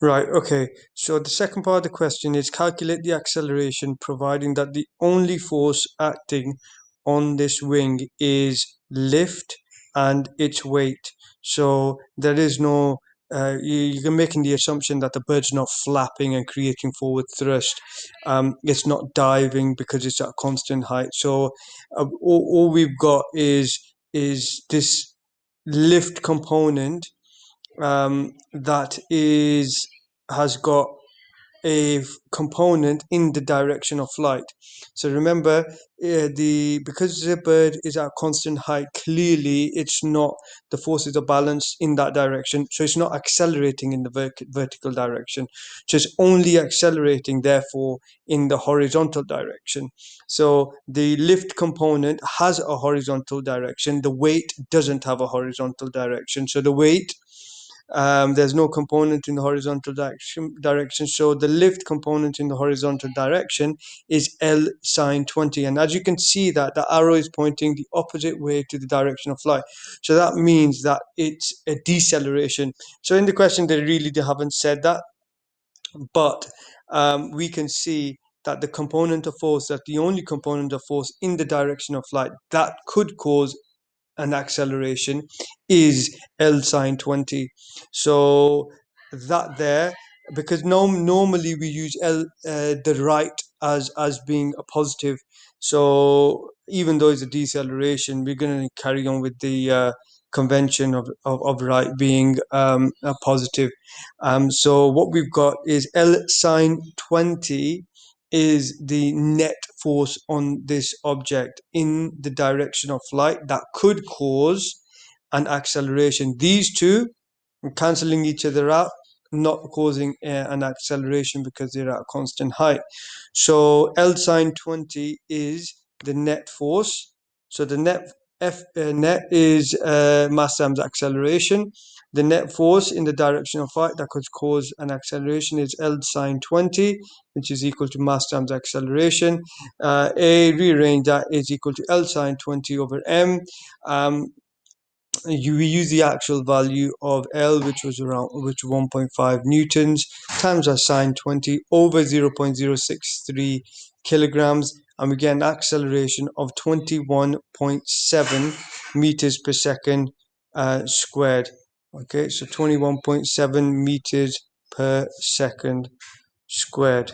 Right, okay. So the second part of the question is calculate the acceleration providing that the only force acting on this wing is lift and its weight. So there is no, you're making the assumption that the bird's not flapping and creating forward thrust. It's not diving because it's at constant height. So all we've got is this lift component that is has got a component in the direction of flight. So remember, the because the bird is at constant height, clearly it's not the forces are balanced in that direction, so it's not accelerating in the vertical direction. So it's only accelerating, therefore, in the horizontal direction. So the lift component has a horizontal direction. The weight doesn't have a horizontal direction. So the weight there's no component in the horizontal direction. So the lift component in the horizontal direction is L sine 20. And as you can see that the arrow is pointing the opposite way to the direction of flight. So that means that it's a deceleration. So in the question, they really haven't said that, but we can see that the component of force, that the only component of force in the direction of flight that could cause an acceleration is L sine 20. So that there, because normally we use the right as being a positive. So even though it's a deceleration, we're going to carry on with the convention of right being a positive. So what we've got is L sine 20 is the net force on this object in the direction of flight that could cause an acceleration. These two are cancelling each other out, not causing an acceleration because they're at a constant height. So L sine 20 is the net force. So the net is mass times acceleration. The net force in the direction of flight that could cause an acceleration is L sine 20, which is equal to mass times acceleration. Rearrange that is equal to L sine 20 over m. We use the actual value of L, which was 1.5 newtons, times our sine 20 over 0.063 kilograms, and we get an acceleration of 21.7 meters per second squared. Okay, so 21.7 meters per second squared.